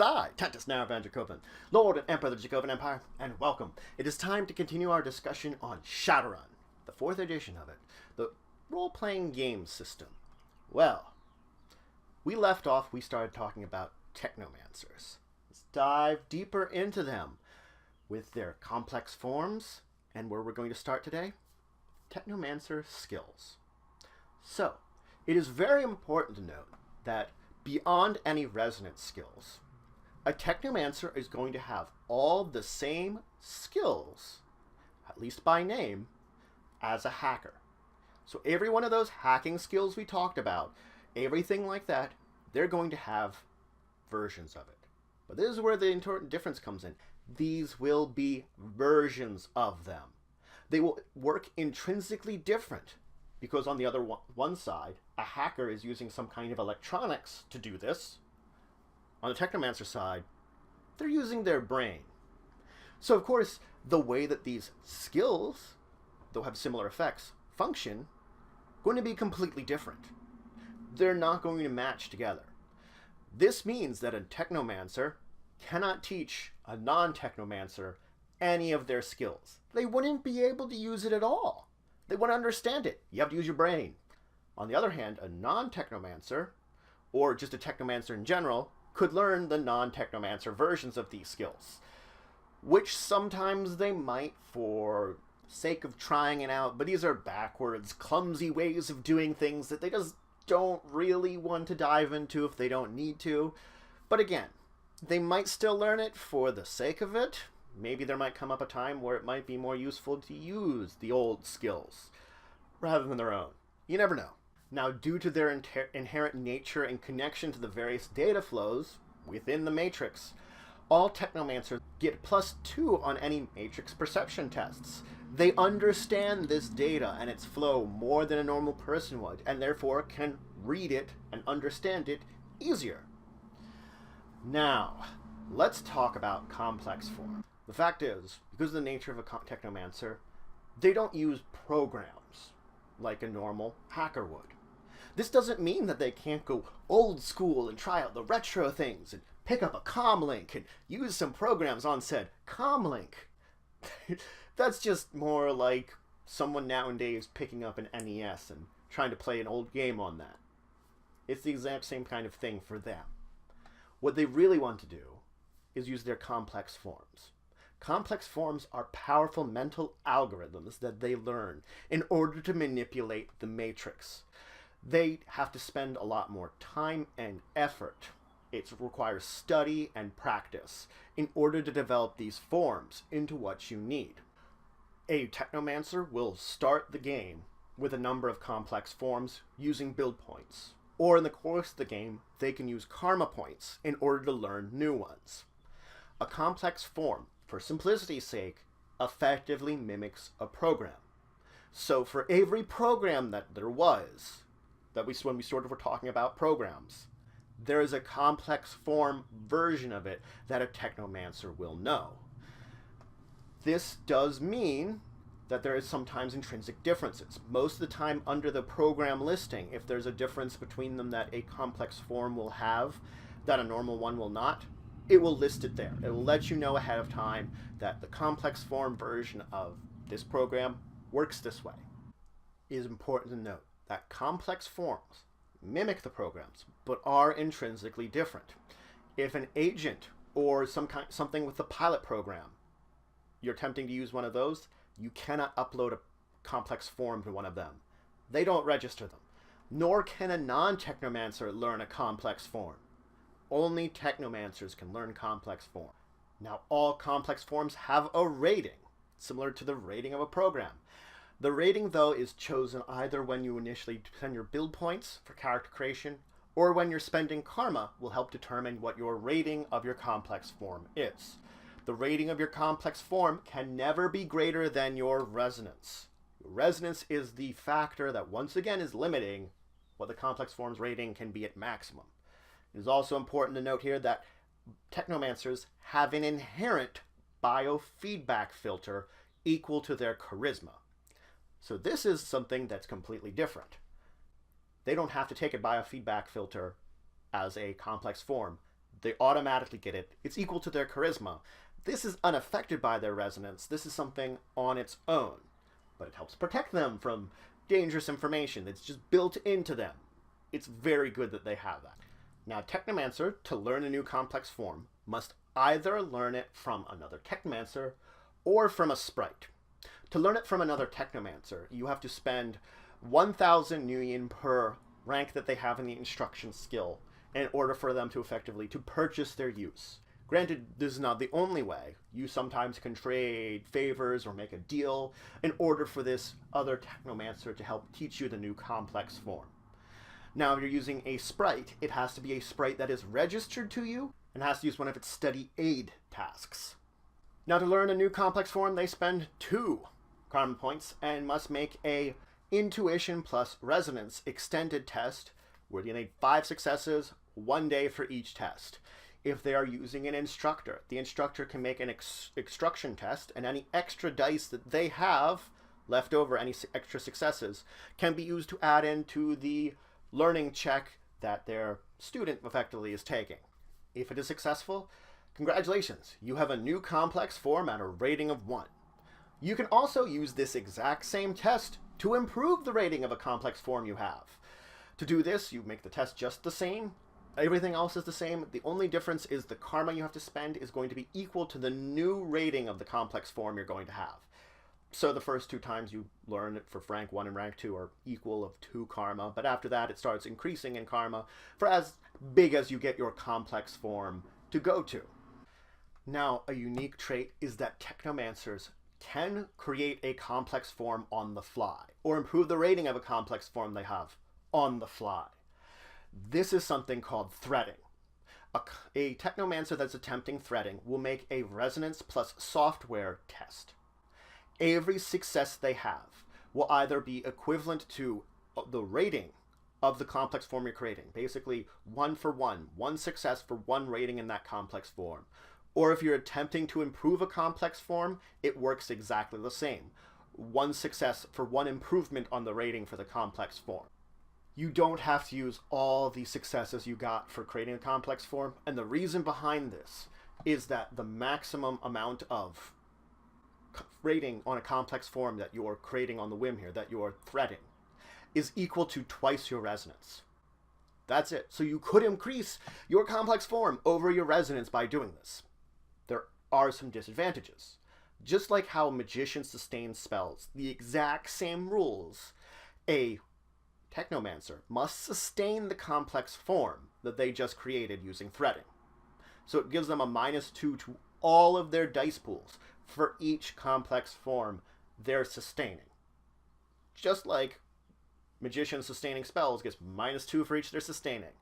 I, Tentus Van Dracovin, Lord and Emperor of the Dracovin Empire, and welcome. It is time to continue our discussion on SHADOWRUN, the 4th edition of it, the role-playing game system. Well, we left off, we started talking about Technomancers. Let's dive deeper into them with their complex forms, and where we're going to start today, Technomancer skills. So, it is very important to note that beyond any resonance skills, a Technomancer is going to have all the same skills, at least by name, as a hacker. So every one of those hacking skills we talked about, everything like that, they're going to have versions of it. But this is where the important difference comes in. These will be versions of them. They will work intrinsically different, because on the other one side, a hacker is using some kind of electronics to do this. On the Technomancer side, they're using their brain. So of course, the way that these skills, though have similar effects, function, going to be completely different. They're not going to match together. This means that a Technomancer cannot teach a non-Technomancer any of their skills. They wouldn't be able to use it at all. They wouldn't understand it. You have to use your brain. On the other hand, a non-Technomancer, or just a Technomancer in general, could learn the non-Technomancer versions of these skills, which sometimes they might for sake of trying it out, but these are backwards, clumsy ways of doing things that they just don't really want to dive into if they don't need to. But again, they might still learn it for the sake of it. Maybe there might come up a time where it might be more useful to use the old skills rather than their own. You never know. Now, due to their inherent nature and connection to the various data flows within the matrix, all Technomancers get +2 on any matrix perception tests. They understand this data and its flow more than a normal person would, and therefore can read it and understand it easier. Now, let's talk about complex form. The fact is, because of the nature of a Technomancer, they don't use programs like a normal hacker would. This doesn't mean that they can't go old school and try out the retro things and pick up a comlink and use some programs on said comlink. That's just more like someone nowadays picking up an NES and trying to play an old game on that. It's the exact same kind of thing for them. What they really want to do is use their complex forms. Complex forms are powerful mental algorithms that they learn in order to manipulate the matrix. They have to spend a lot more time and effort. It requires study and practice in order to develop these forms into what you need. A Technomancer will start the game with a number of complex forms using build points, or in the course of the game, they can use karma points in order to learn new ones. A complex form, for simplicity's sake, effectively mimics a program. So for every program that there was, when we sort of were talking about programs, there is a complex form version of it that a Technomancer will know. This does mean that there is sometimes intrinsic differences. Most of the time under the program listing, if there's a difference between them that a complex form will have that a normal one will not, it will list it there. It will let you know ahead of time that the complex form version of this program works this way. It is important to note that complex forms mimic the programs, but are intrinsically different. If an agent or something with the pilot program, you're attempting to use one of those, you cannot upload a complex form to one of them. They don't register them. Nor can a non-Technomancer learn a complex form. Only Technomancers can learn complex form. Now, all complex forms have a rating, similar to the rating of a program. The rating, though, is chosen either when you initially spend your build points for character creation, or when you're spending karma will help determine what your rating of your complex form is. The rating of your complex form can never be greater than your resonance. Resonance is the factor that once again is limiting what the complex form's rating can be at maximum. It is also important to note here that Technomancers have an inherent biofeedback filter equal to their charisma. So this is something that's completely different. They don't have to take a biofeedback filter as a complex form. They automatically get it. It's equal to their charisma. This is unaffected by their resonance. This is something on its own. But it helps protect them from dangerous information. It's just built into them. It's very good that they have that. Now, Technomancer, to learn a new complex form, must either learn it from another Technomancer or from a sprite. To learn it from another Technomancer, you have to spend 1,000 Nuyen per rank that they have in the instruction skill in order for them to effectively to purchase their use. Granted, this is not the only way. You sometimes can trade favors or make a deal in order for this other Technomancer to help teach you the new complex form. Now, if you're using a sprite, it has to be a sprite that is registered to you and has to use one of its study aid tasks. Now, to learn a new complex form, they spend 2 karma points and must make a intuition plus resonance extended test where you need 5 successes, 1 day for each test. If they are using an instructor, the instructor can make an extraction test, and any extra dice that they have left over, any extra successes, can be used to add into the learning check that their student effectively is taking. If it is successful, congratulations, you have a new complex form at a rating of 1. You can also use this exact same test to improve the rating of a complex form you have. To do this, you make the test just the same. Everything else is the same. The only difference is the karma you have to spend is going to be equal to the new rating of the complex form you're going to have. So the first 2 times you learn it for rank 1 and rank 2 are equal of 2 karma, but after that it starts increasing in karma for as big as you get your complex form to go to. Now, a unique trait is that Technomancers can create a complex form on the fly, or improve the rating of a complex form they have on the fly. This is something called threading. A Technomancer that's attempting threading will make a resonance plus software test. Every success they have will either be equivalent to the rating of the complex form you're creating. Basically, 1 for 1, 1 success for 1 rating in that complex form. Or if you're attempting to improve a complex form, it works exactly the same. 1 success for 1 improvement on the rating for the complex form. You don't have to use all the successes you got for creating a complex form, and the reason behind this is that the maximum amount of rating on a complex form that you're creating on the whim here, that you're threading, is equal to twice your resonance. That's it. So you could increase your complex form over your resonance by doing this. There are some disadvantages. Just like how magicians sustain spells, the exact same rules, a Technomancer must sustain the complex form that they just created using threading. So it gives them a -2 to all of their dice pools for each complex form they're sustaining. Just like magicians sustaining spells gets -2 for each they're sustaining.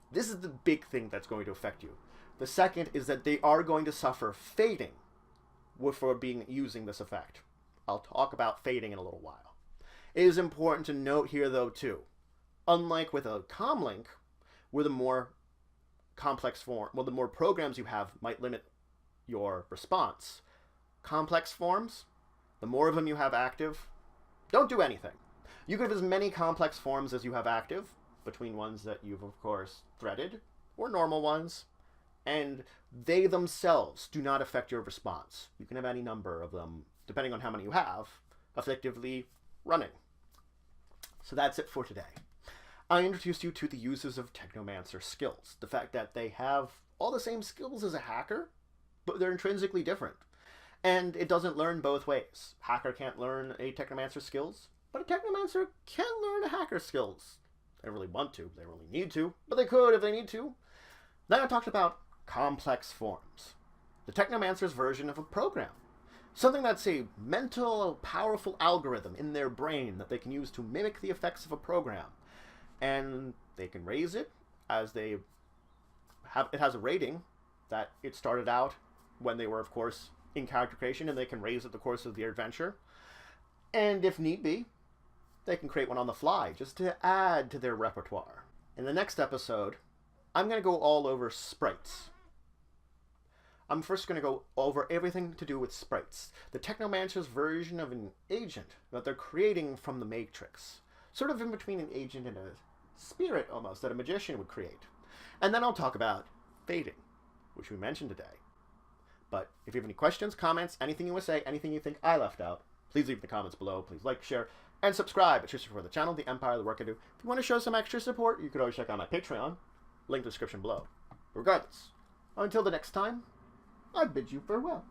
This is the big thing that's going to affect you. The second is that they are going to suffer fading for using this effect. I'll talk about fading in a little while. It is important to note here, though, too, unlike with a comlink, where the more complex form, the more programs you have might limit your response. Complex forms, the more of them you have active, don't do anything. You could have as many complex forms as you have active, between ones that you've, of course, threaded, or normal ones, and they themselves do not affect your response. You can have any number of them, depending on how many you have, effectively running. So that's it for today. I introduced you to the uses of Technomancer skills. The fact that they have all the same skills as a hacker, but they're intrinsically different. And it doesn't learn both ways. Hacker can't learn a Technomancer skills, but a Technomancer can learn a hacker skills. They really want to, they really need to, but they could if they need to. Then I talked about complex forms. The Technomancer's version of a program. Something that's a mental, powerful algorithm in their brain that they can use to mimic the effects of a program. And they can raise it as they have, it has a rating that it started out when they were, of course, in character creation, and they can raise it the course of their adventure. And if need be, they can create one on the fly just to add to their repertoire. In the next episode, I'm going to go all over sprites. I'm first going to go over everything to do with sprites. The Technomancer's version of an agent that they're creating from the Matrix. Sort of in between an agent and a spirit, almost, that a magician would create. And then I'll talk about fading, which we mentioned today. But if you have any questions, comments, anything you want to say, anything you think I left out, please leave in the comments below. Please like, share, and subscribe. It's just for the channel, the Empire, the work I do. If you want to show some extra support, you could always check out my Patreon. Link in the description below. Regardless, until the next time, I bid you farewell.